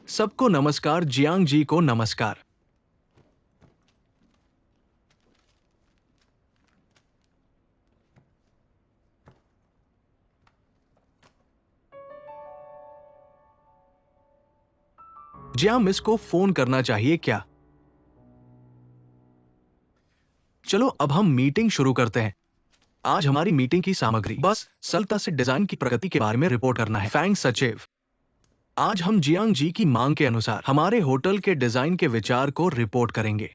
सबको नमस्कार, जियांग जी को नमस्कार। जियांग मिस को फोन करना चाहिए क्या? चलो अब हम मीटिंग शुरू करते हैं। आज हमारी मीटिंग की सामग्री बस सरलता से डिजाइन की प्रगति के बारे में रिपोर्ट करना है। फैंग सचिव, आज हम जियांग जी की मांग के अनुसार हमारे होटल के डिजाइन के विचार को रिपोर्ट करेंगे।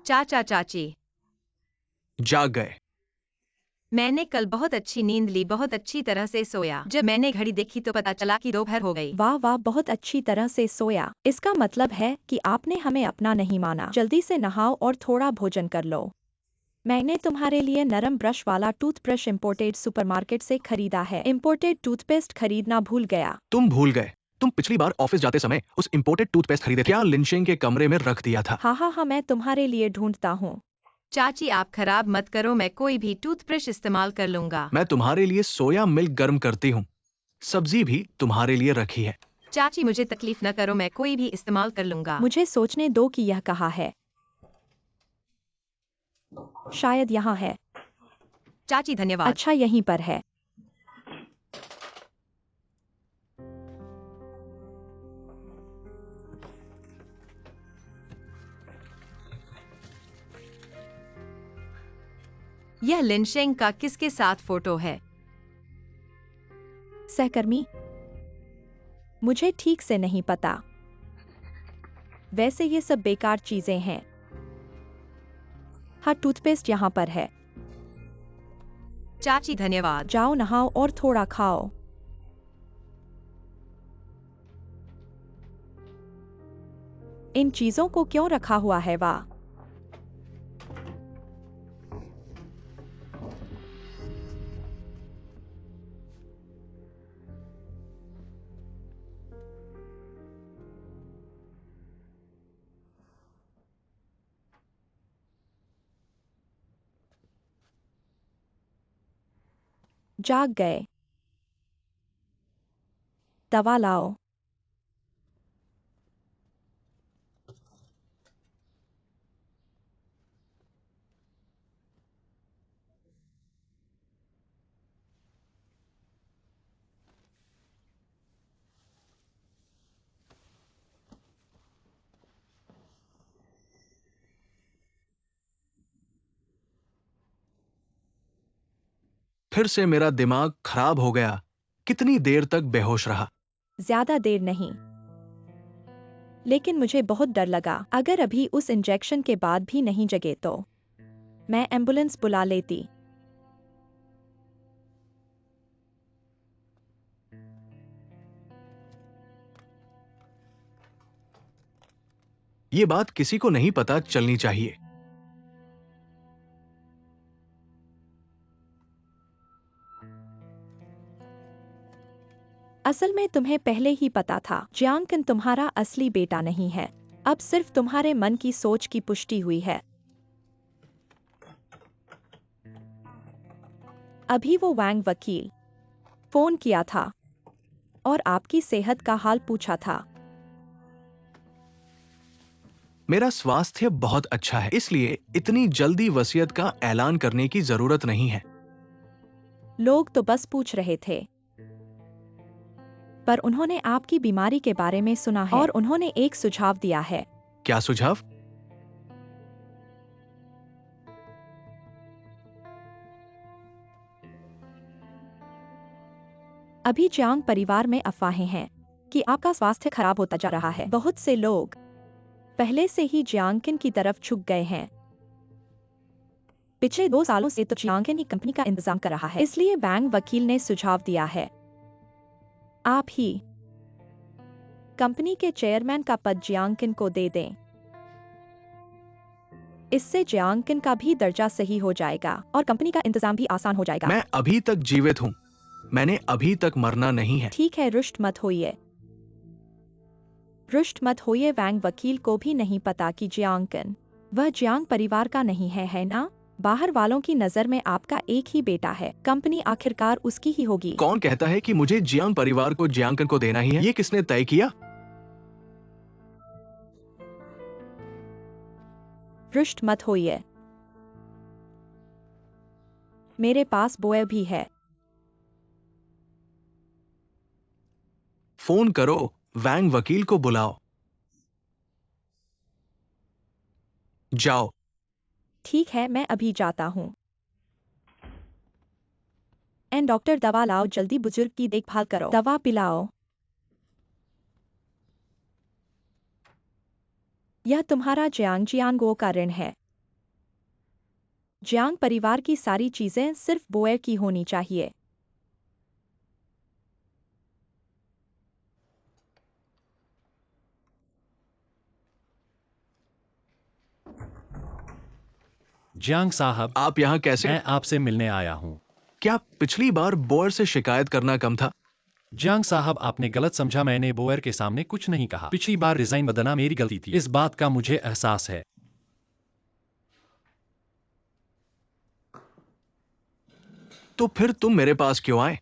चाचा चाची, जाग गए। मैंने कल बहुत अच्छी नींद ली, बहुत अच्छी तरह से सोया। जब मैंने घड़ी देखी तो पता चला कि दोपहर हो गई। वाह वाह, बहुत अच्छी तरह से सोया। इसका मतलब है कि आपने हमें अपना नहीं माना। जल्दी से नहाओ और थोड़ा भोजन कर लो। मैंने तुम्हारे लिए नरम ब्रश वाला टूथब्रश इम्पोर्टेड सुपरमार्केट से खरीदा है। इम्पोर्टेड टूथपेस्ट खरीदना भूल गया। तुम भूल गए। तुम पिछली बार ऑफिस जाते समय उस इंपोर्टेड टूथपेस्ट खरीदे थे। क्या लिनशेंग के कमरे में रख दिया था? हाँ, मैं तुम्हारे लिए ढूंढता हूँ। चाची आप खराब मत करो, मैं कोई भी टूथब्रश इस्तेमाल कर लूंगा। मैं तुम्हारे लिए सोया मिल्क गर्म करती हूँ। सब्जी भी तुम्हारे लिए रखी है। चाची मुझे तकलीफ न करो, मैं कोई भी इस्तेमाल कर लूंगा। मुझे सोचने दो कि यह कहाँ है। शायद यहाँ है। चाची धन्यवाद। अच्छा, यहीं पर है। यह लिनशेंग का किसके साथ फोटो है? सहकर्मी, मुझे ठीक से नहीं पता। वैसे ये सब बेकार चीजें हैं। हाँ, टूथपेस्ट यहाँ पर है। चाची धन्यवाद। जाओ नहाओ और थोड़ा खाओ। इन चीजों को क्यों रखा हुआ है? वाह, जाग गए। दवा लाओ। फिर से मेरा दिमाग खराब हो गया। कितनी देर तक बेहोश रहा? ज्यादा देर नहीं, लेकिन मुझे बहुत डर लगा। अगर अभी उस इंजेक्शन के बाद भी नहीं जगे तो मैं एम्बुलेंस बुला लेती। ये बात किसी को नहीं पता चलनी चाहिए। असल में तुम्हें पहले ही पता था। जियांगकिन तुम्हारा असली बेटा नहीं है। अब सिर्फ तुम्हारे मन की सोच की पुष्टि हुई है। अभी वो वैंग वकील फोन किया था और आपकी सेहत का हाल पूछा था। मेरा स्वास्थ्य बहुत अच्छा है, इसलिए इतनी जल्दी वसीयत का ऐलान करने की जरूरत नहीं है। लोग तो बस पूछ रहे थे, पर उन्होंने आपकी बीमारी के बारे में सुना है और उन्होंने एक सुझाव दिया है। क्या सुझाव? अभी जियांग परिवार में अफवाहें हैं कि आपका स्वास्थ्य खराब होता जा रहा है। बहुत से लोग पहले से ही जियांगकिन की तरफ झुक गए हैं। पिछले 2 सालों से तो जियांगकिन ही कंपनी का इंतजाम कर रहा है, इसलिए बैंक वकील ने सुझाव दिया है आप ही कंपनी के चेयरमैन का पद जियांगकिन को दे दें। इससे जियांगकिन का भी दर्जा सही हो जाएगा और कंपनी का इंतजाम भी आसान हो जाएगा। मैं अभी तक जीवित हूं। मैंने अभी तक मरना नहीं है। ठीक है, रुष्ट मत होइए। रुष्ट मत होइए। वैंग वकील को भी नहीं पता कि जियांगकिन वह जियांग परिवार का नहीं है ना? बाहर वालों की नजर में आपका एक ही बेटा है, कंपनी आखिरकार उसकी ही होगी। कौन कहता है कि मुझे जियांग परिवार को जियांगन को देना ही है? ये किसने तय किया? रुष्ट मत होइए, मेरे पास बोए भी है। फोन करो, वैंग वकील को बुलाओ। जाओ। ठीक है, मैं अभी जाता हूँ। एन डॉक्टर, दवा लाओ जल्दी, बुजुर्ग की देखभाल करो, दवा पिलाओ। यह तुम्हारा जियांगो का ऋण है। जियांग परिवार की सारी चीजें सिर्फ बोए की होनी चाहिए। जियांग साहब, आप यहाँ कैसे? मैं आपसे मिलने आया हूँ। क्या पिछली बार बोयर से शिकायत करना कम था? जियांग साहब, आपने गलत समझा, मैंने बोयर के सामने कुछ नहीं कहा। पिछली बार रिजाइन बदलना मेरी गलती थी, इस बात का मुझे एहसास है। तो फिर तुम मेरे पास क्यों आए?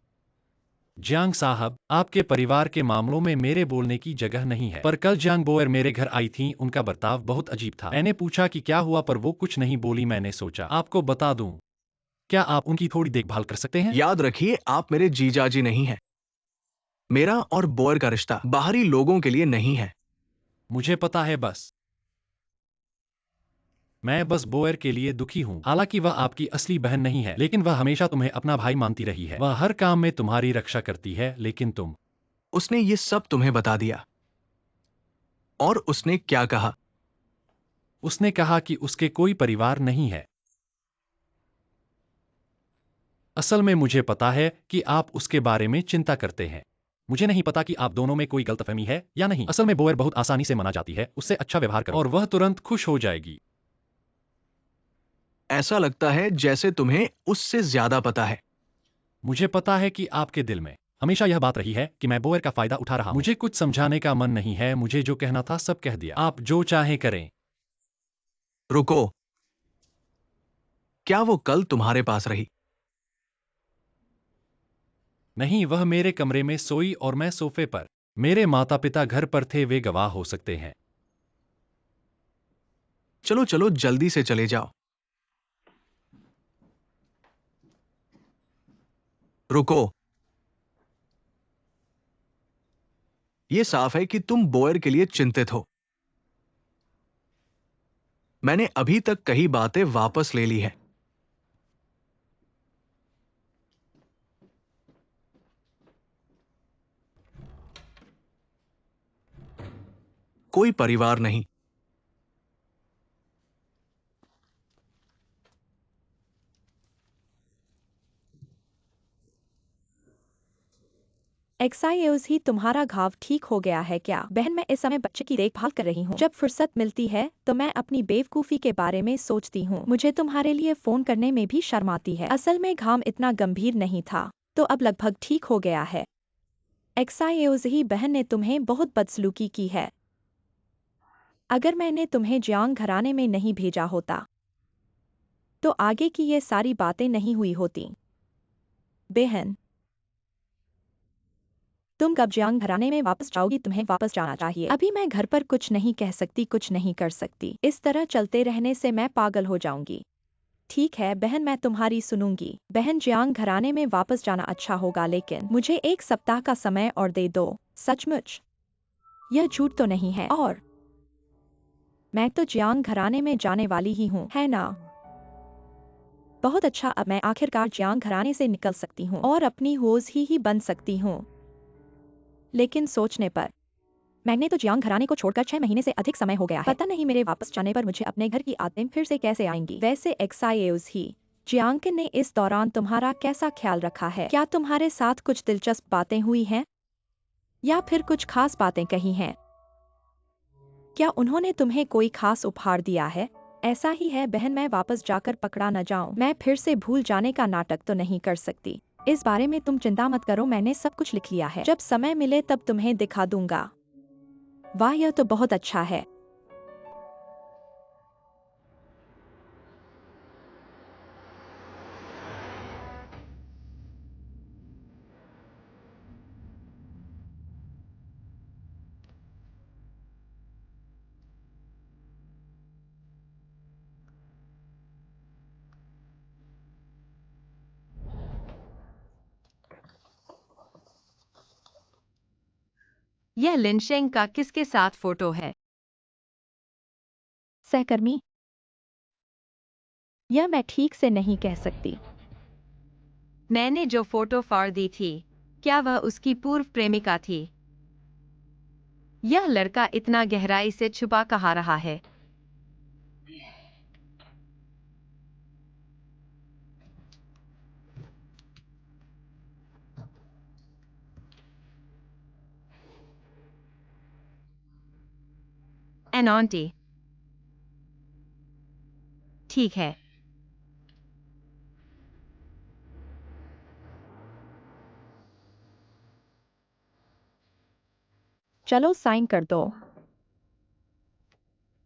जियांग साहब, आपके परिवार के मामलों में मेरे बोलने की जगह नहीं है, पर कल जियांग बोयर मेरे घर आई थी, उनका बर्ताव बहुत अजीब था। मैंने पूछा कि क्या हुआ, पर वो कुछ नहीं बोली। मैंने सोचा आपको बता दूं। क्या आप उनकी थोड़ी देखभाल कर सकते हैं? याद रखिए, आप मेरे जीजाजी नहीं हैं। मेरा और बोयर का रिश्ता बाहरी लोगों के लिए नहीं है। मुझे पता है, मैं बस बोयर के लिए दुखी हूँ। हालांकि वह आपकी असली बहन नहीं है, लेकिन वह हमेशा तुम्हें अपना भाई मानती रही है। वह हर काम में तुम्हारी रक्षा करती है, लेकिन तुम। उसने ये सब तुम्हें बता दिया। और उसने क्या कहा? उसने कहा कि उसके कोई परिवार नहीं है। असल में मुझे पता है कि आप उसके बारे में चिंता करते हैं। मुझे नहीं पता कि आप दोनों में कोई गलतफहमी है या नहीं। असल में बोयर बहुत आसानी से मना जाती है, उससे अच्छा व्यवहार करो और वह तुरंत खुश हो जाएगी। ऐसा लगता है जैसे तुम्हें उससे ज्यादा पता है। मुझे पता है कि आपके दिल में हमेशा यह बात रही है कि मैं बोयर का फायदा उठा रहा हूं। मुझे कुछ समझाने का मन नहीं है, मुझे जो कहना था सब कह दिया। आप जो चाहें करें। रुको, क्या वो कल तुम्हारे पास रही? नहीं, वह मेरे कमरे में सोई और मैं सोफे पर। मेरे माता पिता घर पर थे, वे गवाह हो सकते हैं। चलो चलो, जल्दी से चले जाओ। रुको, ये साफ है कि तुम बोयर के लिए चिंतित हो। मैंने अभी तक कई बातें वापस ले ली है। कोई परिवार नहीं। एक्साइज ही तुम्हारा घाव ठीक हो गया है क्या? बहन, मैं इस समय बच्चे की देखभाल कर रही हूँ। जब फुर्सत मिलती है तो मैं अपनी बेवकूफ़ी के बारे में सोचती हूँ। मुझे तुम्हारे लिए फोन करने में भी शर्म आती है। असल में घाव इतना गंभीर नहीं था, तो अब लगभग ठीक हो गया है। एक्साइज ही बहन ने तुम्हें बहुत बदसलूकी की है। अगर मैंने तुम्हें जियांग घराने में नहीं भेजा होता तो आगे की ये सारी बातें नहीं हुई होती। बहन, तुम कब जियांग घराने में वापस जाओगी? तुम्हें वापस जाना चाहिए। अभी मैं घर पर कुछ नहीं कह सकती, कुछ नहीं कर सकती। इस तरह चलते रहने से मैं पागल हो जाऊंगी। ठीक है बहन, मैं तुम्हारी सुनूंगी। बहन, जियांग घराने में वापस जाना अच्छा होगा, लेकिन मुझे 1 सप्ताह का समय और दे दो। सचमुच? यह झूठ तो नहीं है? और मैं तो जियांग घराने में जाने वाली ही हूँ, है ना? बहुत अच्छा, अब मैं आखिरकार जियांग घराने से निकल सकती हूँ और अपनी होज ही बन सकती हूँ। लेकिन सोचने पर मैंने तो जियांग घराने को छोड़कर 6 महीने से अधिक समय हो गया है। पता नहीं मेरे वापस जाने पर मुझे अपने घर की आदतें फिर से कैसे आएंगी। वैसे एक्साइज ही, जियांग ने इस दौरान तुम्हारा कैसा ख्याल रखा है? क्या तुम्हारे साथ कुछ दिलचस्प बातें हुई हैं? या फिर कुछ खास बातें कही हैं? क्या उन्होंने तुम्हें कोई खास उपहार दिया है? ऐसा ही है बहन, मैं वापस जाकर पकड़ा न जाऊं। मैं फिर से भूल जाने का नाटक तो नहीं कर सकती। इस बारे में तुम चिंता मत करो, मैंने सब कुछ लिख लिया है। जब समय मिले तब तुम्हें दिखा दूंगा। वाह, यह तो बहुत अच्छा है। यह लिनशेंग का किसके साथ फोटो है? सहकर्मी। यह मैं ठीक से नहीं कह सकती। मैंने जो फोटो फाड़ दी थी, क्या वह उसकी पूर्व प्रेमिका थी? यह लड़का इतना गहराई से छुपा कहाँ रहा है? An aunty. ठीक है। चलो साइन कर दो।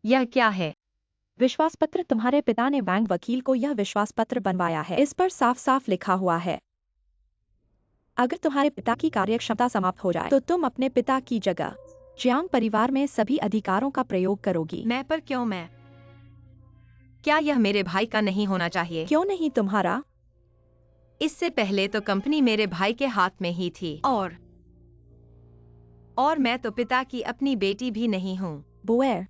यह क्या है? विश्वास पत्र। तुम्हारे पिता ने बैंक वकील को यह विश्वास पत्र बनवाया है। इस पर साफ साफ लिखा हुआ है, अगर तुम्हारे पिता की कार्यक्षमता समाप्त हो जाए तो तुम अपने पिता की जगह जियांग परिवार में सभी अधिकारों का प्रयोग करोगी। मैं पर क्यों मैं? क्या यह मेरे भाई का नहीं होना चाहिए? क्यों नहीं तुम्हारा? इससे पहले तो कंपनी मेरे भाई के हाथ में ही थी, और मैं तो पिता की अपनी बेटी भी नहीं हूँ। बोएर,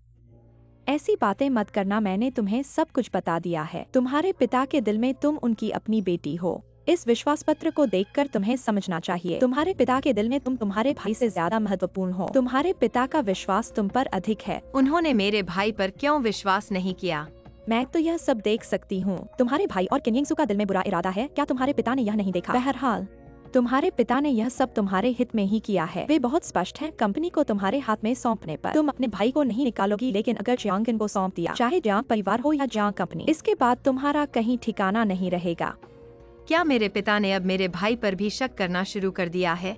ऐसी बातें मत करना। मैंने तुम्हें सब कुछ बता दिया है। तुम्हारे पिता के दिल में तुम उनकी अपनी बेटी हो। इस विश्वास पत्र को देखकर तुम्हें समझना चाहिए, तुम्हारे पिता के दिल में तुम तुम्हारे भाई से ज्यादा महत्वपूर्ण हो। तुम्हारे पिता का विश्वास तुम पर अधिक है। उन्होंने मेरे भाई पर क्यों विश्वास नहीं किया? मैं तो यह सब देख सकती हूँ। तुम्हारे भाई और किन्यिंगसू का दिल में बुरा इरादा है, क्या तुम्हारे पिता ने यह नहीं देखा? बहरहाल तुम्हारे पिता ने यह सब तुम्हारे हित में ही किया है। वे बहुत स्पष्ट हैं। कंपनी को तुम्हारे हाथ में सौंपने पर तुम अपने भाई को नहीं निकालोगी, लेकिन अगर जियांग को सौंप दिया, चाहे जियांग परिवार हो या जियांग कंपनी, इसके बाद तुम्हारा कहीं ठिकाना नहीं रहेगा। क्या मेरे पिता ने अब मेरे भाई पर भी शक करना शुरू कर दिया है?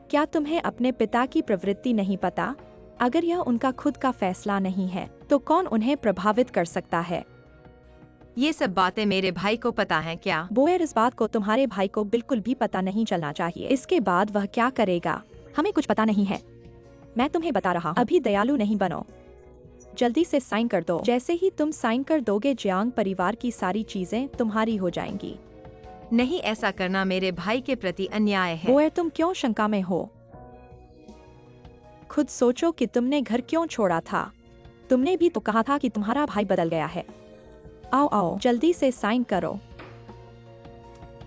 क्या तुम्हें अपने पिता की प्रवृत्ति नहीं पता? अगर यह उनका खुद का फैसला नहीं है तो कौन उन्हें प्रभावित कर सकता है? ये सब बातें मेरे भाई को पता है क्या? बोएर, इस बात को तुम्हारे भाई को बिल्कुल भी पता नहीं चलना चाहिए। इसके बाद वह क्या करेगा हमें कुछ पता नहीं है। मैं तुम्हें बता रहा हूँ, अभी दयालु नहीं बनो। जल्दी से साइन कर दो। जैसे ही तुम साइन कर दोगे, जियांग परिवार की सारी चीजें तुम्हारी हो जाएंगी। नहीं, ऐसा करना मेरे भाई के प्रति अन्याय है। बोएर, तुम क्यों शंका में हो? खुद सोचो कि तुमने घर क्यों छोड़ा था। तुमने भी तो कहा था कि तुम्हारा भाई बदल गया है। आओ आओ, जल्दी से साइन करो।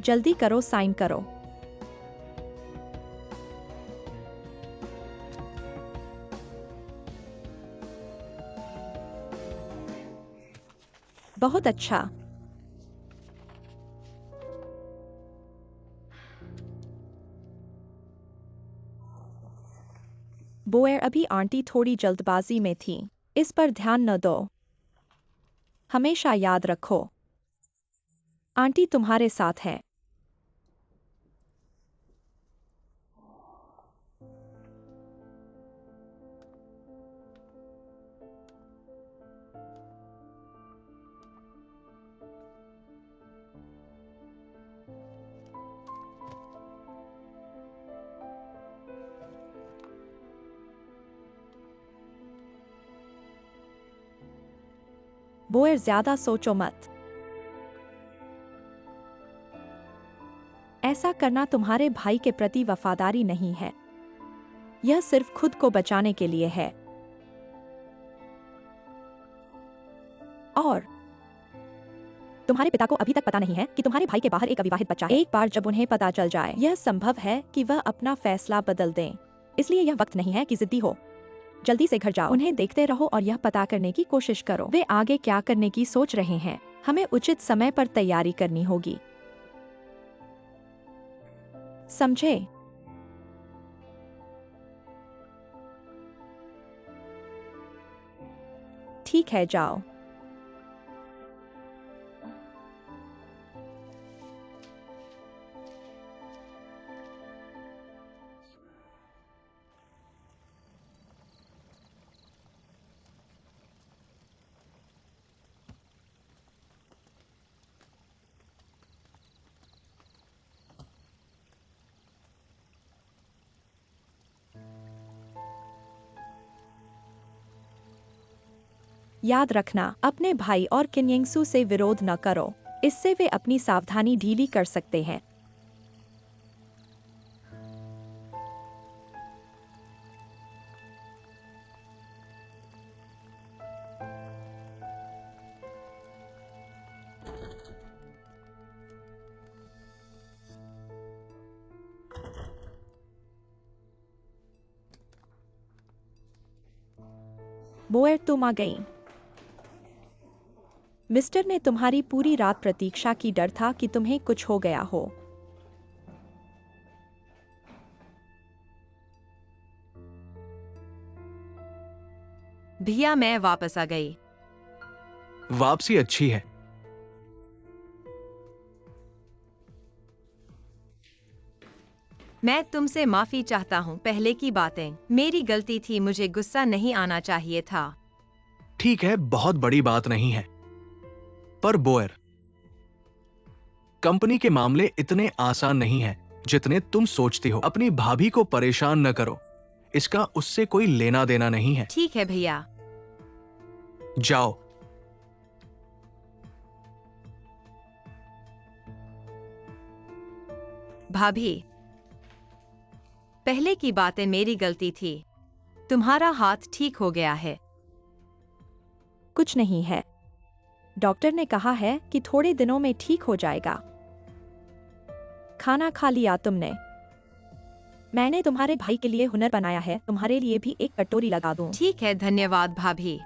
जल्दी करो, साइन करो। बहुत अच्छा। बोएर, अभी आंटी थोड़ी जल्दबाजी में थी, इस पर ध्यान न दो। हमेशा याद रखो, आंटी तुम्हारे साथ है। बोएर, ज्यादा सोचो मत। ऐसा करना तुम्हारे भाई के प्रति वफादारी नहीं है, यह सिर्फ खुद को बचाने के लिए है। और तुम्हारे पिता को अभी तक पता नहीं है कि तुम्हारे भाई के बाहर एक अविवाहित बच्चा है। एक बार जब उन्हें पता चल जाए, यह संभव है कि वह अपना फैसला बदल दें। इसलिए यह वक्त नहीं है कि जिद्दी हो। जल्दी से घर जाओ, उन्हें देखते रहो और यह पता करने की कोशिश करो वे आगे क्या करने की सोच रहे हैं। हमें उचित समय पर तैयारी करनी होगी, समझे? ठीक है, जाओ। याद रखना, अपने भाई और किन्यिंगसू से विरोध न करो, इससे वे अपनी सावधानी ढीली कर सकते हैं। बोयर तुम आ गई। मिस्टर ने तुम्हारी पूरी रात प्रतीक्षा की, डर था कि तुम्हें कुछ हो गया हो। भैया मैं वापस आ गई। वापसी अच्छी है। मैं तुमसे माफी चाहता हूँ, पहले की बातें मेरी गलती थी, मुझे गुस्सा नहीं आना चाहिए था। ठीक है, बहुत बड़ी बात नहीं है। पर बोयर, कंपनी के मामले इतने आसान नहीं हैं जितने तुम सोचती हो। अपनी भाभी को परेशान न करो, इसका उससे कोई लेना देना नहीं है। ठीक है भैया। जाओ। भाभी, पहले की बातें मेरी गलती थी। तुम्हारा हाथ ठीक हो गया है। कुछ नहीं है, डॉक्टर ने कहा है कि थोड़े दिनों में ठीक हो जाएगा। खाना खा लिया तुमने? मैंने तुम्हारे भाई के लिए हुनर बनाया है, तुम्हारे लिए भी एक कटोरी लगा दूं? ठीक है, धन्यवाद भाभी।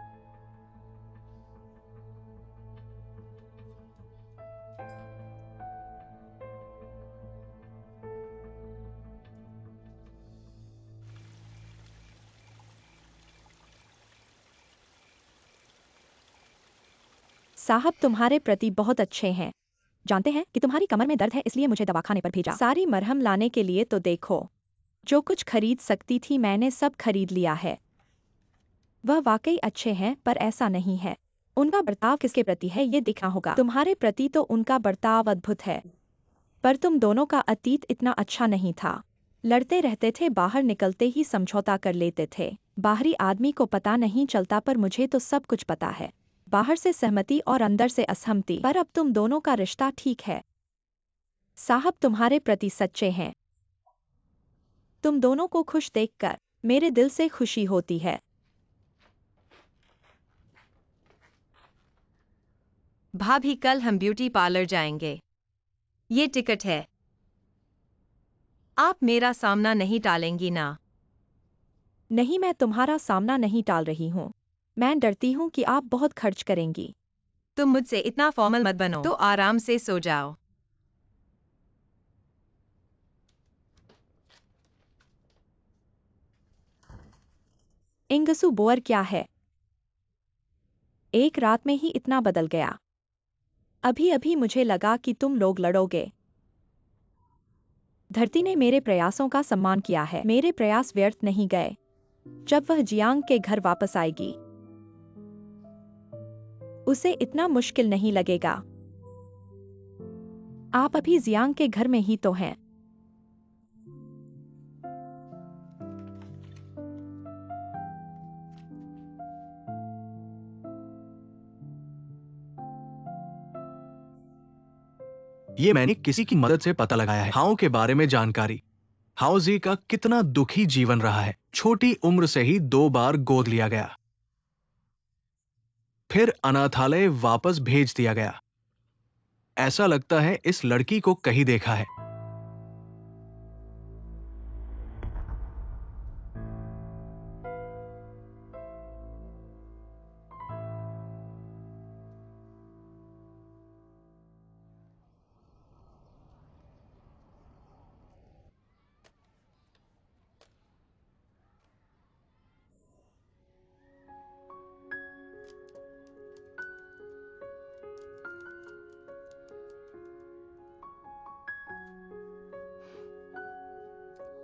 साहब तुम्हारे प्रति बहुत अच्छे हैं। जानते हैं कि तुम्हारी कमर में दर्द है, इसलिए मुझे दवाखाने पर भेजा। सारी मरहम लाने के लिए तो देखो, जो कुछ खरीद सकती थी मैंने सब खरीद लिया है। वह वाकई अच्छे हैं, पर ऐसा नहीं है। उनका बर्ताव किसके प्रति है ये देखना होगा। तुम्हारे प्रति तो उनका बर्ताव अद्भुत है, पर तुम दोनों का अतीत इतना अच्छा नहीं था। लड़ते रहते थे, बाहर निकलते ही समझौता कर लेते थे। बाहरी आदमी को पता नहीं चलता, पर मुझे तो सब कुछ पता है। बाहर से सहमति और अंदर से असहमति, पर अब तुम दोनों का रिश्ता ठीक है। साहब तुम्हारे प्रति सच्चे हैं। तुम दोनों को खुश देखकर मेरे दिल से खुशी होती है। भाभी, कल हम ब्यूटी पार्लर जाएंगे। ये टिकट है। आप मेरा सामना नहीं टालेंगी ना? नहीं, मैं तुम्हारा सामना नहीं टाल रही हूँ। मैं डरती हूँ कि आप बहुत खर्च करेंगी। तुम मुझसे इतना फॉर्मल मत बनो, तो आराम से सो जाओ। इंगसु बोअर क्या है? एक रात में ही इतना बदल गया। अभी अभी मुझे लगा कि तुम लोग लड़ोगे। धरती ने मेरे प्रयासों का सम्मान किया है। मेरे प्रयास व्यर्थ नहीं गए। जब वह जियांग के घर वापस आएगी, उसे इतना मुश्किल नहीं लगेगा। आप अभी जियांग के घर में ही तो हैं। ये मैंने किसी की मदद से पता लगाया है। हाओ के बारे में जानकारी। हाओ जी का कितना दुखी जीवन रहा है। छोटी उम्र से ही 2 बार गोद लिया गया, फिर अनाथालय वापस भेज दिया गया। ऐसा लगता है इस लड़की को कहीं देखा है।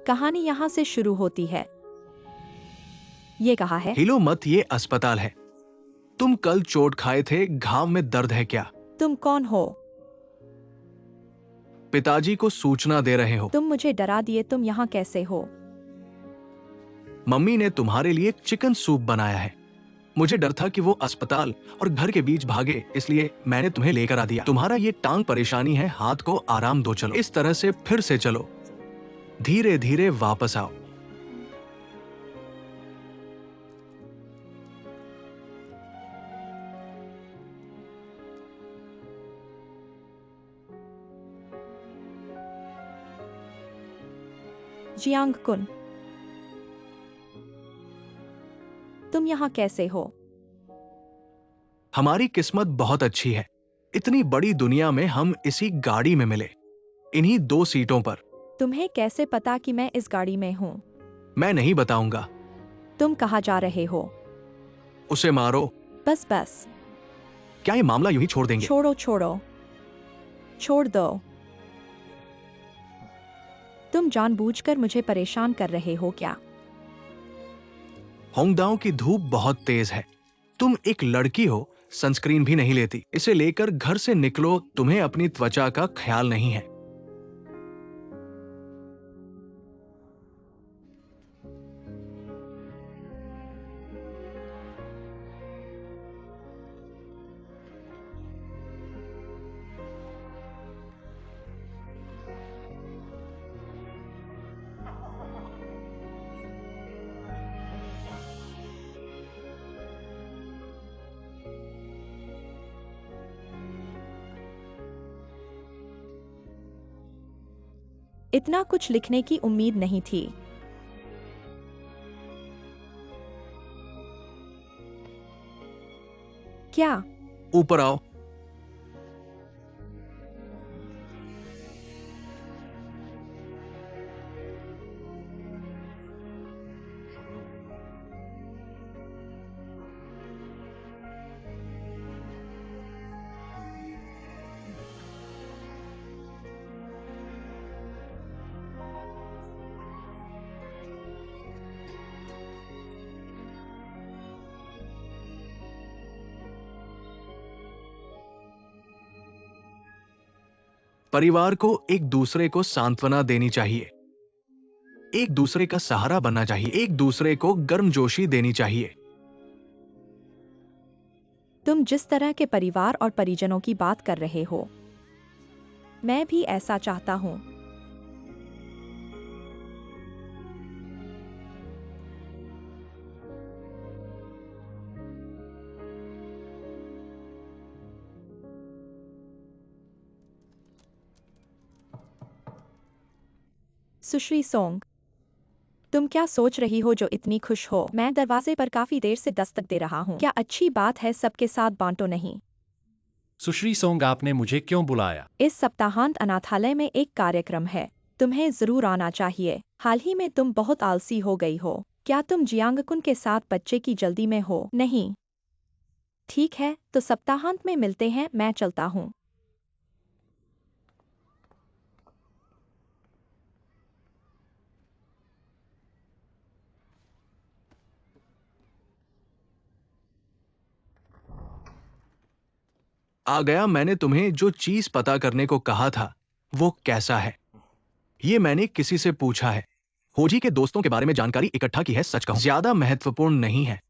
कहानी यहाँ से शुरू होती है। ये कहा है। हिलो मत, ये अस्पताल है। तुम कल चोट खाए थे, घाव में दर्द है क्या? तुम कौन हो? पिताजी को सूचना दे रहे हो। तुम मुझे डरा दिए। तुम यहाँ कैसे हो? मम्मी ने तुम्हारे लिए चिकन सूप बनाया है। मुझे डर था कि वो अस्पताल और घर के बीच भागे, इसलिए मैंने तुम्हें लेकर आ दिया। तुम्हारा ये टांग परेशानी है, हाथ को आराम दो। चलो, इस तरह से फिर से चलो। धीरे धीरे वापस आओ। जियांग कुन, तुम यहाँ कैसे हो? हमारी किस्मत बहुत अच्छी है, इतनी बड़ी दुनिया में हम इसी गाड़ी में मिले, इन्हीं 2 सीटों पर। तुम्हें कैसे पता कि मैं इस गाड़ी में हूँ? मैं नहीं बताऊंगा। तुम कहाँ जा रहे हो? उसे मारो। बस बस, क्या ये मामला यूं ही छोड़ देंगे? छोड़ो छोड़ो, छोड़ दो। तुम जानबूझकर मुझे परेशान कर रहे हो क्या? होंगदाओ की धूप बहुत तेज है। तुम एक लड़की हो, सनस्क्रीन भी नहीं लेती। इसे लेकर घर से निकलो, तुम्हें अपनी त्वचा का ख्याल नहीं है। इतना कुछ लिखने की उम्मीद नहीं थी। क्या? ऊपर आओ। परिवार को एक दूसरे को सांत्वना देनी चाहिए, एक दूसरे का सहारा बनना चाहिए, एक दूसरे को गर्मजोशी देनी चाहिए। तुम जिस तरह के परिवार और परिजनों की बात कर रहे हो, मैं भी ऐसा चाहता हूँ। सुश्री सोंग, तुम क्या सोच रही हो जो इतनी खुश हो? मैं दरवाजे पर काफी देर से दस्तक दे रहा हूँ। क्या अच्छी बात है? सबके साथ बांटो नहीं। सुश्री सोंग, आपने मुझे क्यों बुलाया? इस सप्ताहांत अनाथालय में एक कार्यक्रम है, तुम्हें जरूर आना चाहिए। हाल ही में तुम बहुत आलसी हो गई हो। क्या तुम जियांगकुन के साथ बच्चे की जल्दी में हो? नहीं। ठीक है, तो सप्ताहांत में मिलते हैं। मैं चलता हूँ। आ गया। मैंने तुम्हें जो चीज पता करने को कहा था वो कैसा है, ये मैंने किसी से पूछा है। होजी के दोस्तों के बारे में जानकारी इकट्ठा की है। सच कहूं, ज्यादा महत्वपूर्ण नहीं है।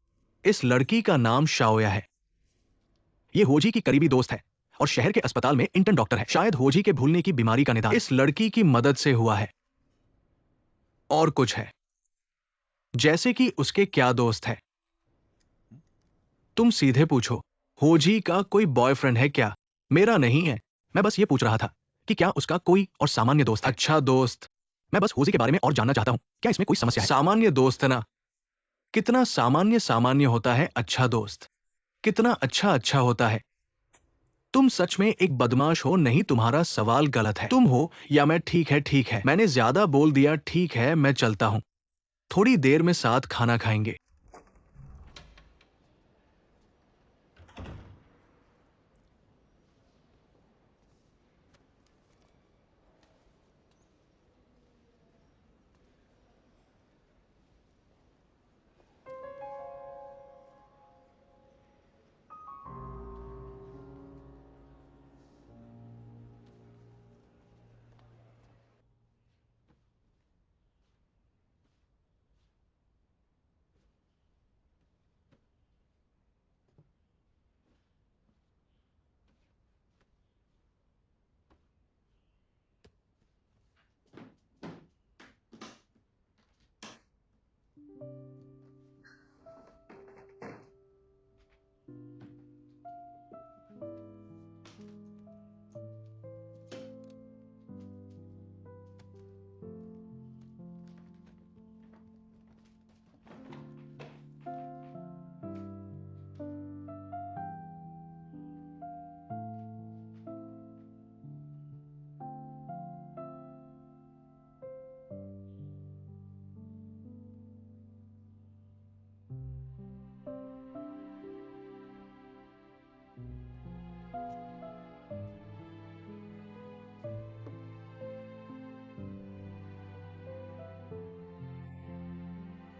इस लड़की का नाम शाओया है। ये होजी की करीबी दोस्त है और शहर के अस्पताल में इंटर्न डॉक्टर है। शायद होजी के भूलने की बीमारी का निदान इस लड़की की मदद से हुआ है। और कुछ है, जैसे कि उसके क्या दोस्त है। तुम सीधे पूछो, होजी का कोई बॉयफ्रेंड है क्या? मेरा नहीं है। मैं बस ये पूछ रहा था कि क्या उसका कोई और सामान्य दोस्त है? अच्छा दोस्त। मैं बस होजी के बारे में और जानना चाहता हूं। क्या इसमें कोई समस्या है? सामान्य दोस्त है ना? कितना सामान्य सामान्य होता है अच्छा दोस्त, कितना अच्छा अच्छा होता है। तुम सच में एक बदमाश हो। नहीं, तुम्हारा सवाल गलत है। तुम हो या मैं? ठीक है ठीक है, मैंने ज्यादा बोल दिया। ठीक है, मैं चलता हूं। थोड़ी देर में साथ खाना खाएंगे।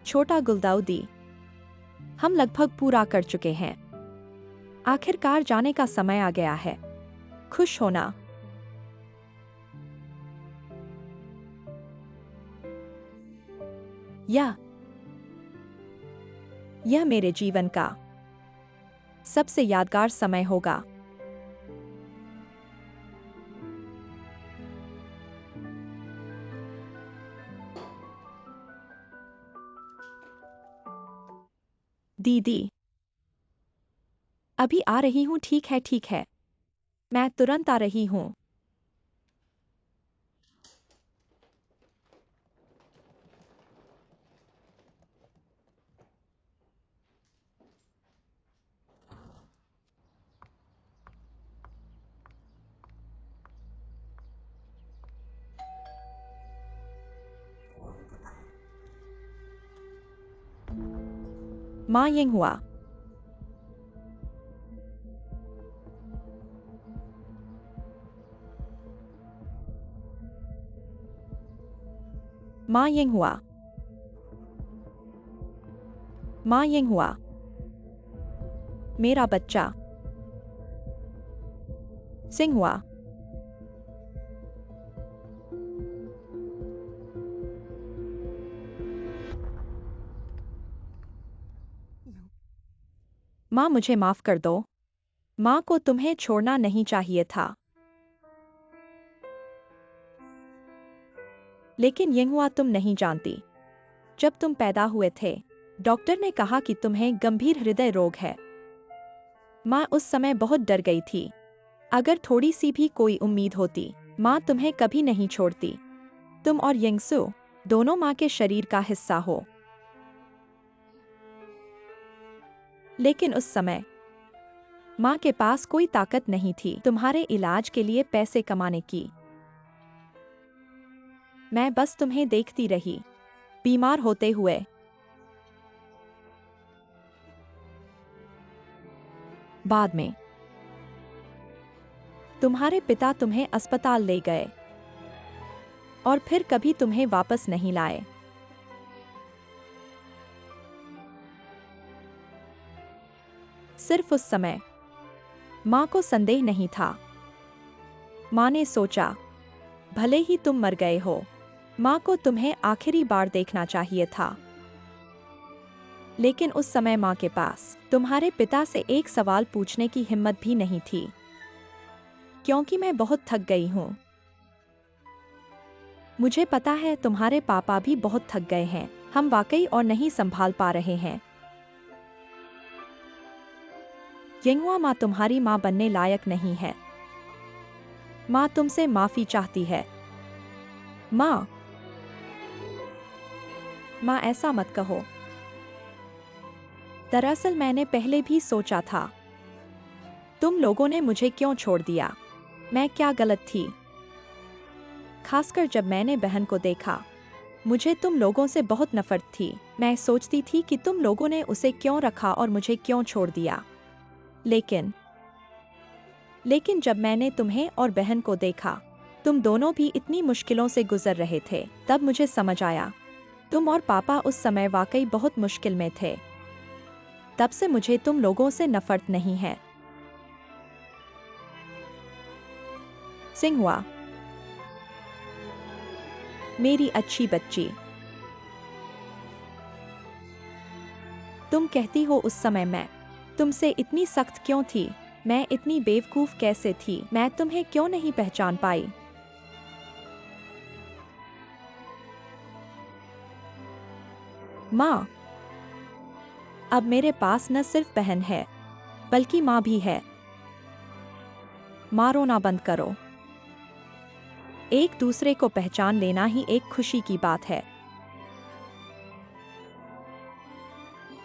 छोटा गुलदाउदी, हम लगभग पूरा कर चुके हैं। आखिरकार जाने का समय आ गया है। खुश होना। यह मेरे जीवन का सबसे यादगार समय होगा। दीदी, अभी आ रही हूँ। ठीक है, ठीक है, मैं तुरंत आ रही हूँ। माँ यंग हुआ। माँ यंग हुआ। माँ यंग हुआ। मेरा बच्चा सिंह हुआ। माँ मुझे माफ कर दो। माँ को तुम्हें छोड़ना नहीं चाहिए था। लेकिन यंगहुआ, तुम नहीं जानती। जब तुम पैदा हुए थे, डॉक्टर ने कहा कि तुम्हें गंभीर हृदय रोग है। माँ उस समय बहुत डर गई थी। अगर थोड़ी सी भी कोई उम्मीद होती, माँ तुम्हें कभी नहीं छोड़ती। तुम और यंगसू दोनों माँ के शरीर का हिस्सा हो। लेकिन उस समय माँ के पास कोई ताकत नहीं थी तुम्हारे इलाज के लिए पैसे कमाने की। मैं बस तुम्हें देखती रही, बीमार होते हुए। बाद में तुम्हारे पिता तुम्हें अस्पताल ले गए और फिर कभी तुम्हें वापस नहीं लाए। सिर्फ उस समय माँ को संदेह नहीं था। माँ ने सोचा, भले ही तुम मर गए हो, माँ को तुम्हें आखिरी बार देखना चाहिए था। लेकिन उस समय माँ के पास तुम्हारे पिता से एक सवाल पूछने की हिम्मत भी नहीं थी, क्योंकि मैं बहुत थक गई हूँ। मुझे पता है तुम्हारे पापा भी बहुत थक गए हैं। हम वाकई और नहीं संभाल पा रहे हैं। यंगहुआ, माँ तुम्हारी माँ बनने लायक नहीं है। माँ तुमसे माफी चाहती है। माँ, माँ ऐसा मत कहो। दरअसल मैंने पहले भी सोचा था, तुम लोगों ने मुझे क्यों छोड़ दिया। मैं क्या गलत थी? खासकर जब मैंने बहन को देखा, मुझे तुम लोगों से बहुत नफरत थी। मैं सोचती थी कि तुम लोगों ने उसे क्यों रखा और मुझे क्यों छोड़ दिया। लेकिन जब मैंने तुम्हें और बहन को देखा, तुम दोनों भी इतनी मुश्किलों से गुजर रहे थे, तब मुझे समझ आया, तुम और पापा उस समय वाकई बहुत मुश्किल में थे। तब से मुझे तुम लोगों से नफरत नहीं है। सिंहवा, मेरी अच्छी बच्ची, तुम कहती हो उस समय मैं तुमसे इतनी सख्त क्यों थी? मैं इतनी बेवकूफ कैसे थी? मैं तुम्हें क्यों नहीं पहचान पाई? माँ, अब मेरे पास न सिर्फ बहन है, बल्कि माँ भी है। माँ, रोना बंद करो। एक दूसरे को पहचान लेना ही एक खुशी की बात है।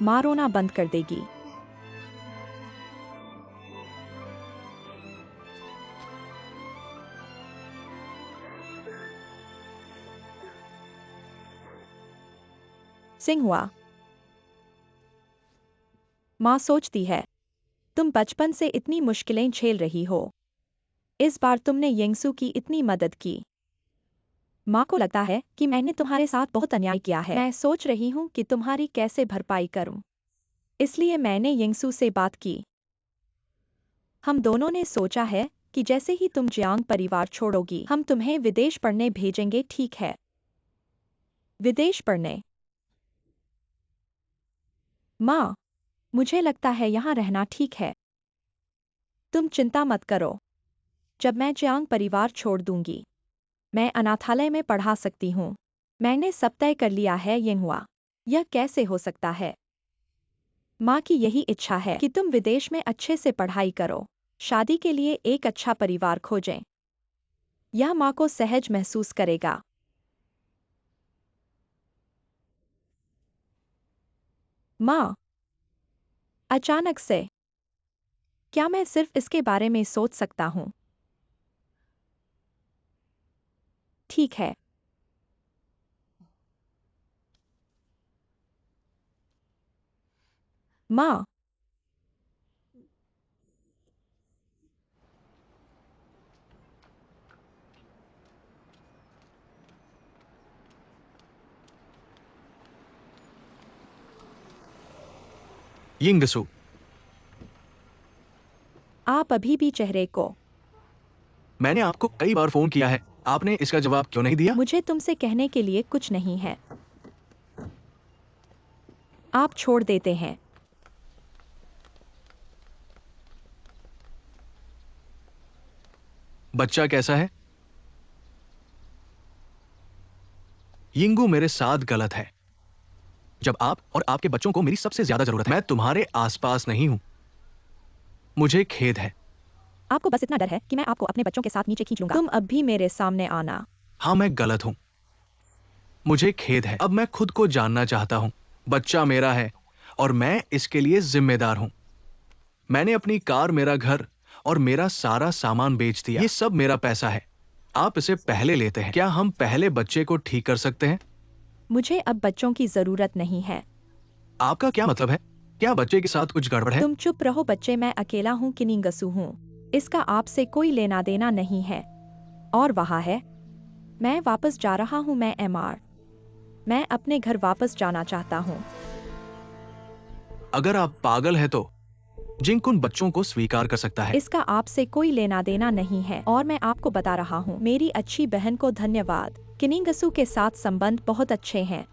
माँ रोना बंद कर देगी। सिंहवा, माँ सोचती है, तुम बचपन से इतनी मुश्किलें झेल रही हो। इस बार तुमने यंगसू की इतनी मदद की। माँ को लगता है कि मैंने तुम्हारे साथ बहुत अन्याय किया है। मैं सोच रही हूँ कि तुम्हारी कैसे भरपाई करूँ। इसलिए मैंने यिंगसू से बात की। हम दोनों ने सोचा है कि जैसे ही तुम जियांग परिवार छोड़ोगी, हम तुम्हें विदेश पढ़ने भेजेंगे, ठीक है? विदेश पढ़ने? माँ, मुझे लगता है यहाँ रहना ठीक है। तुम चिंता मत करो। जब मैं जियांग परिवार छोड़ दूंगी, मैं अनाथालय में पढ़ा सकती हूँ। मैंने सब तय कर लिया है यिंगहुआ। यह कैसे हो सकता है? माँ की यही इच्छा है कि तुम विदेश में अच्छे से पढ़ाई करो, शादी के लिए एक अच्छा परिवार खोजें। यह माँ को सहज महसूस करेगा। माँ, अचानक से, क्या मैं सिर्फ इसके बारे में सोच सकता हूँ? ठीक है। माँ, यिंगसू, आप अभी भी चेहरे को। मैंने आपको कई बार फोन किया है, आपने इसका जवाब क्यों नहीं दिया? मुझे तुमसे कहने के लिए कुछ नहीं है। आप छोड़ देते हैं। बच्चा कैसा है? यिंगू मेरे साथ गलत है। जब आप और आपके बच्चों को मेरी सबसे ज्यादा जरूरत है, मैं तुम्हारे आसपास नहीं हूं। मुझे खेद है। आपको बस इतना डर है कि मैं आपको अपने बच्चों के साथ नीचे खींच लूंगा। तुम अब भी मेरे सामने आना। हाँ, मैं गलत हूं। मुझे खेद है। अब मैं खुद को जानना चाहता हूं। बच्चा मेरा है और मैं इसके लिए जिम्मेदार हूं। मैंने अपनी कार, मेरा घर और मेरा सारा सामान बेच दिया। ये सब मेरा पैसा है। आप इसे पहले लेते हैं। क्या हम पहले बच्चे को ठीक कर सकते हैं? मुझे अब बच्चों की जरूरत नहीं है। आपका क्या मतलब है? क्या बच्चे के साथ कुछ गड़बड़ है? तुम चुप रहो बच्चे, मैं अकेला हूँ, किनिंगसू हूँ। इसका आपसे कोई लेना देना नहीं है। और वहाँ है, मैं वापस जा रहा हूँ, मैं एमआर। मैं अपने घर वापस जाना चाहता हूँ। अगर आप पागल है तो जिंकुन बच्चों को स्वीकार कर सकता है। इसका आपसे कोई लेना देना नहीं है और मैं आपको बता रहा हूँ, मेरी अच्छी बहन को धन्यवाद। किनिंगसू के साथ संबंध बहुत अच्छे हैं।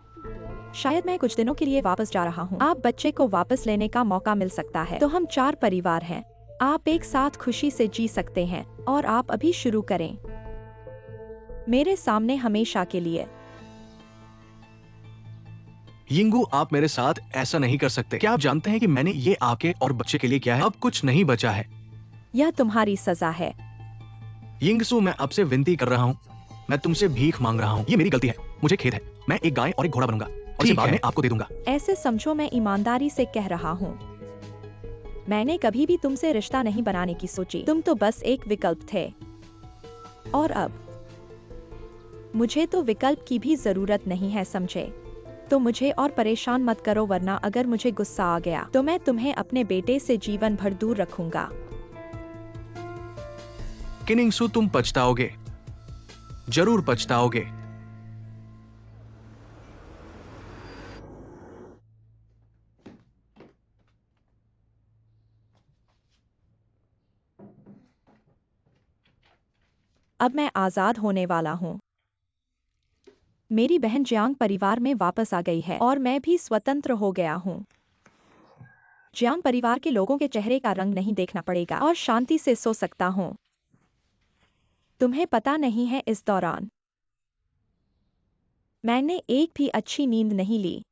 शायद मैं कुछ दिनों के लिए वापस जा रहा हूँ। आप बच्चे को वापस लेने का मौका मिल सकता है। तो हम 4 परिवार हैं। आप एक साथ खुशी से जी सकते हैं और आप अभी शुरू करें। मेरे सामने हमेशा के लिए। यिंगू, आप मेरे साथ ऐसा नहीं कर सकते। क्या आप जानते हैं कि मैंने ये आपके और बच्चे के लिए किया है? अब कुछ नहीं बचा है। यह तुम्हारी सजा है। यिंगसू, मैं आपसे विनती कर रहा हूँ। मैं तुमसे भीख मांग रहा हूँ। ये मेरी गलती है। मुझे खेद है। मैं एक गाय और एक घोड़ा बनूंगा और इसे बाद में आपको दे दूंगा। ऐसे समझो, मैं ईमानदारी से कह रहा हूँ, मैंने कभी भी तुमसे रिश्ता नहीं बनाने की सोची। तुम तो बस एक विकल्प थे। और अब मुझे तो विकल्प की भी जरूरत नहीं है, समझे? तो मुझे और परेशान मत करो, वरना अगर मुझे गुस्सा आ गया तो मैं तुम्हें अपने बेटे से जीवन भर दूर रखूंगा। किनिंगसू, तुम पछताओगे, जरूर पछताओगे। अब मैं आजाद होने वाला हूँ। मेरी बहन जियांग परिवार में वापस आ गई है और मैं भी स्वतंत्र हो गया हूँ। जियांग परिवार के लोगों के चेहरे का रंग नहीं देखना पड़ेगा और शांति से सो सकता हूँ। तुम्हें पता नहीं है, इस दौरान मैंने एक भी अच्छी नींद नहीं ली।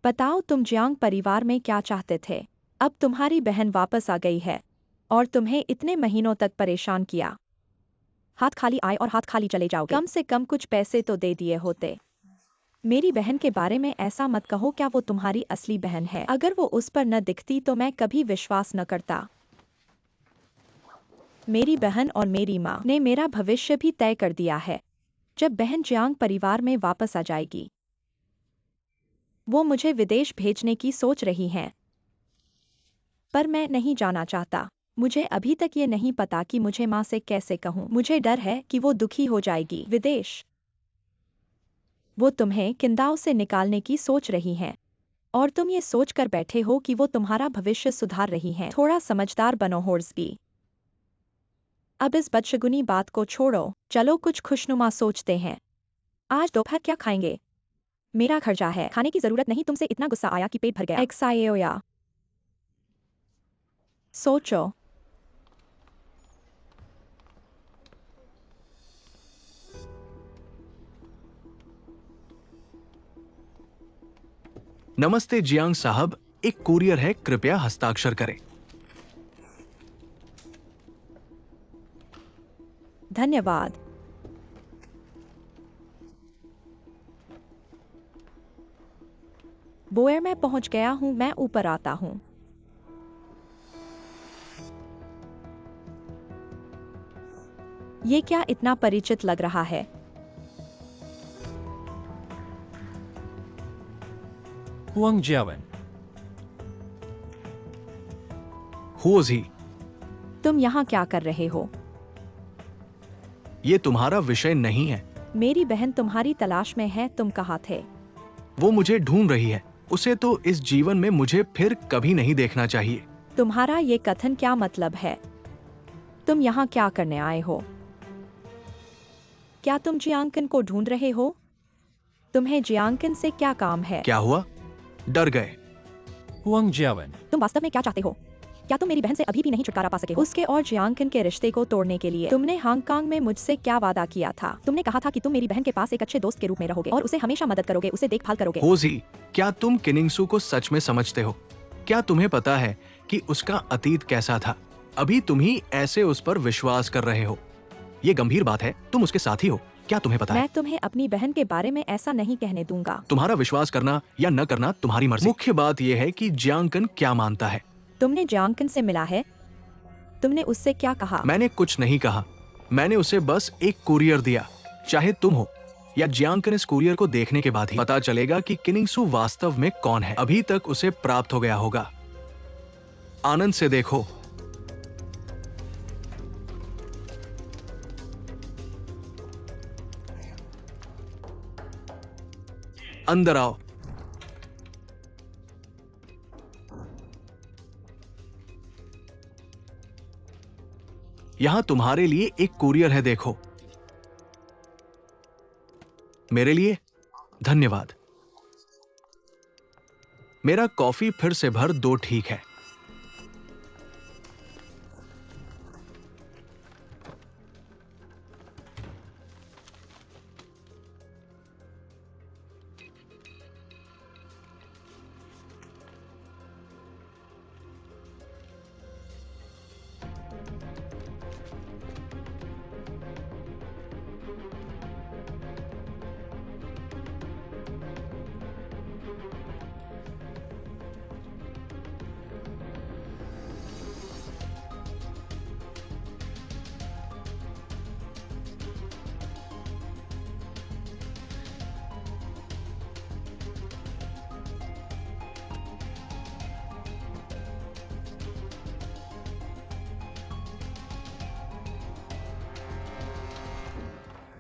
बताओ, तुम जियांग परिवार में क्या चाहते थे? अब तुम्हारी बहन वापस आ गई है और तुम्हें इतने महीनों तक परेशान किया। हाथ खाली आए और हाथ खाली चले जाओगे। कम से कम कुछ पैसे तो दे दिए होते। मेरी बहन के बारे में ऐसा मत कहो, क्या वो तुम्हारी असली बहन है? अगर वो उस पर न दिखती तो मैं कभी विश्वास न करता। मेरी बहन और मेरी माँ ने मेरा भविष्य भी तय कर दिया है। जब बहन जियांग परिवार में वापस आ जाएगी, वो मुझे विदेश भेजने की सोच रही हैं, पर मैं नहीं जाना चाहता। मुझे अभी तक ये नहीं पता कि मुझे माँ से कैसे कहूँ। मुझे डर है कि वो दुखी हो जाएगी। विदेश। वो तुम्हें किंदाओ से निकालने की सोच रही हैं। और तुम ये सोच कर बैठे हो कि वो तुम्हारा भविष्य सुधार रही हैं। थोड़ा समझदार बनो होर्सबी। अब इस बदशगुनी बात को छोड़ो, चलो कुछ खुशनुमा सोचते हैं। आज दोपहर क्या खाएंगे? मेरा खर्चा है। खाने की जरूरत नहीं, तुमसे इतना गुस्सा आया कि पेट भर गया। एक्सायोया। सोचो। नमस्ते जियांग साहब, एक कुरियर है, कृपया हस्ताक्षर करें। धन्यवाद। बोयर मैं पहुंच गया हूं, मैं ऊपर आता हूं। ये क्या इतना परिचित लग रहा है? हुआंग जियावन। Who is he? तुम यहाँ क्या कर रहे हो? ये तुम्हारा विषय नहीं है। मेरी बहन तुम्हारी तलाश में है, तुम कहाँ थे? वो मुझे ढूंढ रही है। उसे तो इस जीवन में मुझे फिर कभी नहीं देखना चाहिए। तुम्हारा ये कथन क्या मतलब है? तुम यहाँ क्या करने आए हो? क्या तुम जियांकन को ढूंढ रहे हो? तुम्हें जियांकन से क्या काम है? क्या हुआ? डर गए? हुआंग जियावन। तुम वास्तव में क्या चाहते हो? क्या तुम मेरी बहन से अभी भी नहीं छुटकारा पा सके हो? उसके और जियांकन के रिश्ते को तोड़ने के लिए तुमने हांगकांग में मुझसे क्या वादा किया था? तुमने कहा था कि तुम मेरी बहन के पास एक अच्छे दोस्त के रूप में रहोगे और उसे हमेशा मदद करोगे, उसे देखभाल करोगे। होजी, क्या तुम किनिंगसू को सच में समझते हो? क्या तुम्हें पता है कि उसका अतीत कैसा था? अभी तुम ही ऐसे उस पर विश्वास कर रहे हो। ये गंभीर बात है, तुम उसके साथी हो, क्या तुम्हें पता है? मैं तुम्हें अपनी बहन के बारे में ऐसा नहीं कहने दूंगा। तुम्हारा विश्वास करना या न करना तुम्हारी मर्जी। मुख्य बात यह है कि जियांकन क्या मानता है। तुमने जियांकन से मिला है? तुमने उससे क्या कहा? मैंने कुछ नहीं कहा। मैंने उसे बस एक कुरियर दिया। चाहे तुम हो या जियांकन, इस कुरियर को देखने के बाद ही पता चलेगा कि किनिंगसू वास्तव में कौन है। अभी तक उसे प्राप्त हो गया होगा। आनंद से देखो। अंदर आओ। यहां तुम्हारे लिए एक कुरियर है, देखो। मेरे लिए? धन्यवाद। मेरा कॉफी फिर से भर दो, ठीक है?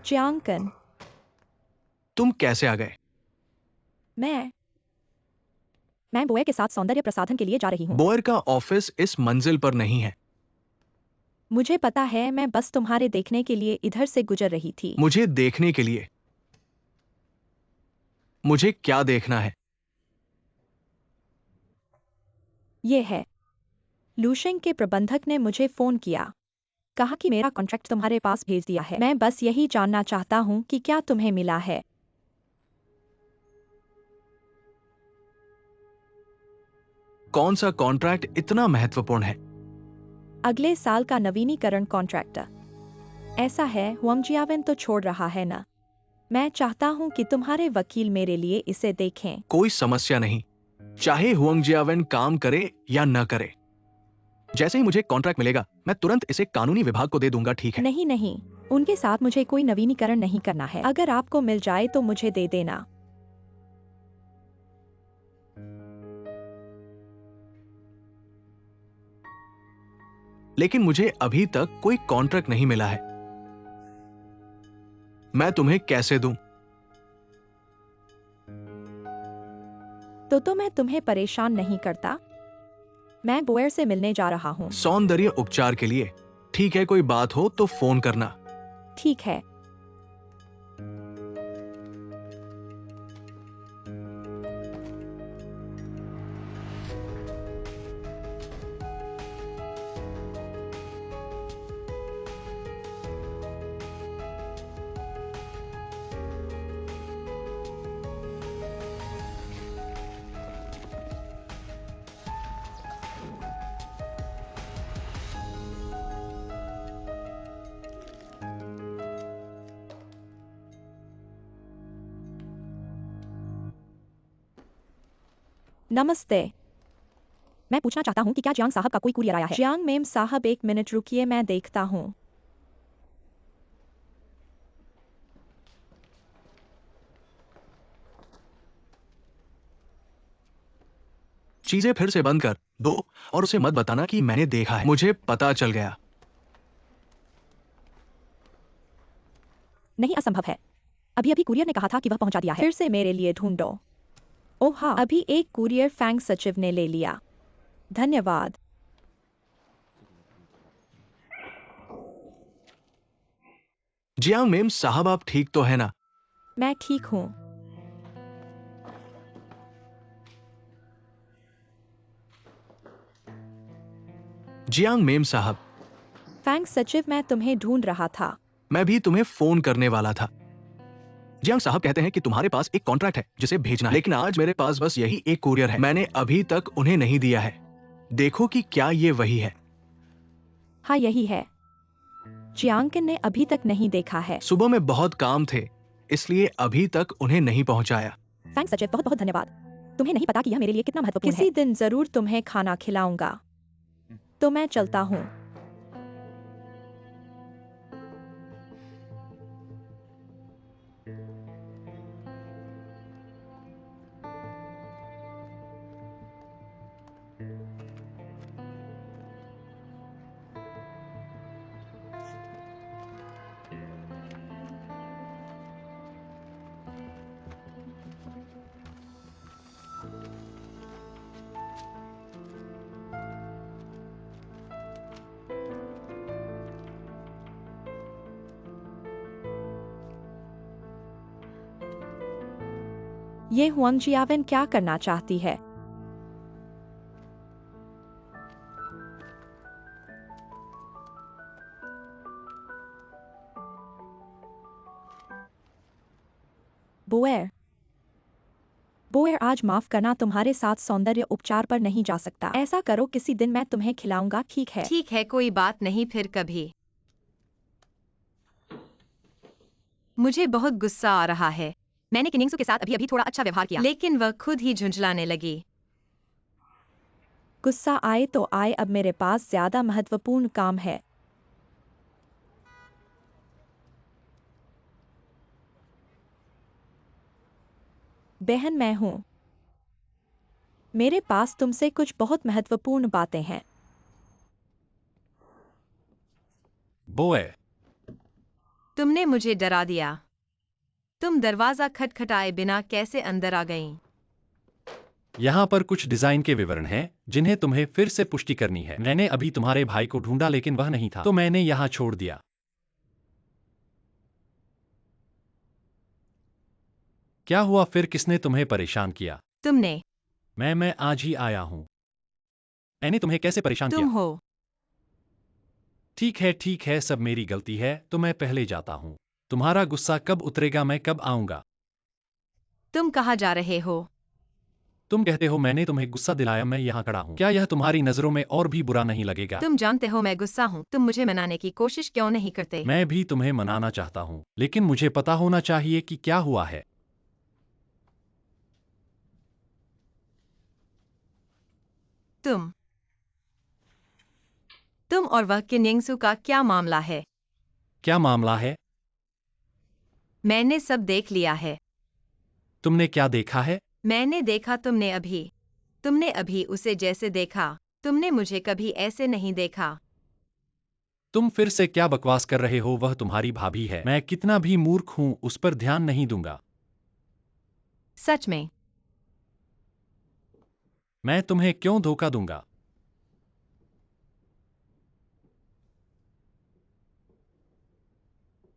जियांकन। तुम कैसे आ गए? मैं बोयर के साथ सौंदर्य प्रसाधन के लिए जा रही हूँ। बोयर का ऑफिस इस मंजिल पर नहीं है। मुझे पता है, मैं बस तुम्हारे देखने के लिए इधर से गुजर रही थी। मुझे देखने के लिए? मुझे क्या देखना है? ये है। लूशेंग के प्रबंधक ने मुझे फोन किया, कहा कि मेरा कॉन्ट्रैक्ट तुम्हारे पास भेज दिया है। मैं बस यही जानना चाहता हूँ कि क्या तुम्हें मिला है। कौन सा कॉन्ट्रैक्ट इतना महत्वपूर्ण है? अगले साल का नवीनीकरण कॉन्ट्रैक्ट। ऐसा है, हुआंग जियावन तो छोड़ रहा है ना। मैं चाहता हूँ कि तुम्हारे वकील मेरे लिए इसे देखें। कोई समस्या नहीं, चाहे हुआंग जियावेन काम करे या न करे। जैसे ही मुझे कॉन्ट्रैक्ट मिलेगा, मैं तुरंत इसे कानूनी विभाग को दे दूंगा, ठीक है? नहीं नहीं, उनके साथ मुझे कोई नवीनीकरण नहीं करना है। अगर आपको मिल जाए तो मुझे दे देना। लेकिन मुझे अभी तक कोई कॉन्ट्रैक्ट नहीं मिला है। मैं तुम्हें कैसे दूं? तो मैं तुम्हें परेशान नहीं करता। मैं बोयर से मिलने जा रहा हूँ। सौंदर्य उपचार के लिए? ठीक है, कोई बात हो तो फोन करना। ठीक है। नमस्ते। मैं पूछना चाहता हूँ कि क्या जियांग साहब का कोई कुरियर आया है? जियांग मेम साहब, 1 मिनट रुकिए, मैं देखता हूँ। चीजें फिर से बंद कर दो और उसे मत बताना कि मैंने देखा है। मुझे पता चल गया। नहीं, असंभव है। अभी अभी कुरियर ने कहा था कि वह पहुंचा दिया है। फिर से मेरे लिए ढूंढो। ओह हाँ, अभी एक कुरियर फैंग सचिव ने ले लिया। धन्यवाद। जियांग मेम साहब, आप ठीक तो है ना? मैं ठीक हूँ। जियांग मेम साहब, फैंग सचिव, मैं तुम्हें ढूंढ रहा था। मैं भी तुम्हें फोन करने वाला था। जियांग साहब कहते हैं कि तुम्हारे पास एक कॉन्ट्रैक्ट है जिसे भेजना है, लेकिन आज मेरे पास बस यही एक कुरियर है। मैंने अभी तक उन्हें नहीं दिया है। देखो कि क्या ये वही है। हाँ, यही है। जियांग ने अभी तक नहीं देखा है। सुबह में बहुत काम थे, इसलिए अभी तक उन्हें नहीं पहुंचाया। फैंग सचिव, बहुत बहुत धन्यवाद। तुम्हें नहीं पता कि यह मेरे लिए कितना महत्वपूर्ण है। किसी दिन जरूर तुम्हें खाना खिलाऊंगा। तो मैं चलता हूँ। ये हुआंग जियावेन क्या करना चाहती है? बोएर, बोएर, आज माफ करना, तुम्हारे साथ सौंदर्य उपचार पर नहीं जा सकता। ऐसा करो, किसी दिन मैं तुम्हें खिलाऊंगा, ठीक है? ठीक है, कोई बात नहीं, फिर कभी। मुझे बहुत गुस्सा आ रहा है। मैंने किनिंगसू के साथ अभी अभी थोड़ा अच्छा व्यवहार किया, लेकिन वह खुद ही झुंझलाने लगी। गुस्सा आए तो आए, अब मेरे पास ज्यादा महत्वपूर्ण काम है। बहन, मैं हूँ। मेरे पास तुमसे कुछ बहुत महत्वपूर्ण बातें हैं। बोए, तुमने मुझे डरा दिया। तुम दरवाजा खटखटाए बिना कैसे अंदर आ गईं? यहाँ पर कुछ डिजाइन के विवरण हैं जिन्हें तुम्हें फिर से पुष्टि करनी है। मैंने अभी तुम्हारे भाई को ढूंढा लेकिन वह नहीं था, तो मैंने यहाँ छोड़ दिया। क्या हुआ फिर? किसने तुम्हें परेशान किया? तुमने। मैं आज ही आया हूँ। मैंने तुम्हें कैसे परेशान तुम किया? हो। ठीक है, सब मेरी गलती है, तो मैं पहले जाता हूँ। तुम्हारा गुस्सा कब उतरेगा? मैं कब आऊंगा? तुम कहाँ जा रहे हो? तुम कहते हो मैंने तुम्हें गुस्सा दिलाया, मैं यहाँ खड़ा हूँ। क्या यह तुम्हारी नजरों में और भी बुरा नहीं लगेगा? तुम जानते हो मैं गुस्सा हूँ। तुम मुझे मनाने की कोशिश क्यों नहीं करते? मैं भी तुम्हें मनाना चाहता हूँ, लेकिन मुझे पता होना चाहिए कि क्या हुआ है। तुम और वह किनिंगसू का क्या मामला है? क्या मामला है? मैंने सब देख लिया है। तुमने क्या देखा है? मैंने देखा, तुमने अभी उसे जैसे देखा। तुमने मुझे कभी ऐसे नहीं देखा। तुम फिर से क्या बकवास कर रहे हो? वह तुम्हारी भाभी है। मैं कितना भी मूर्ख हूँ, उस पर ध्यान नहीं दूंगा। सच में? मैं तुम्हें क्यों धोखा दूंगा?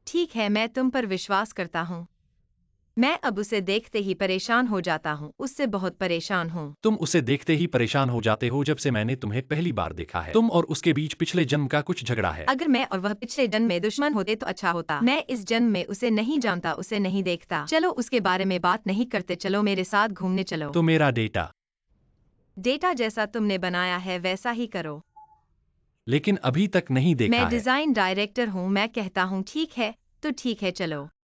ठीक है, मैं तुम पर विश्वास करता हूँ। मैं अब उसे देखते ही परेशान हो जाता हूँ, उससे बहुत परेशान हूँ। तुम उसे देखते ही परेशान हो जाते हो जब से मैंने तुम्हें पहली बार देखा है। तुम और उसके बीच पिछले जन्म का कुछ झगड़ा है। अगर मैं और वह पिछले जन्म में दुश्मन होते तो अच्छा होता। मैं इस जन्म में उसे नहीं जानता, उसे नहीं देखता। चलो उसके बारे में बात नहीं करते, चलो मेरे साथ घूमने चलो। तो मेरा डेटा? डेटा जैसा तुमने बनाया है वैसा ही करो। लेकिन अभी तक नहीं देखा मैं है। डिजाइन डायरेक्टर हूँ, मैं कहता हूँ ठीक है तो ठीक है, चलो।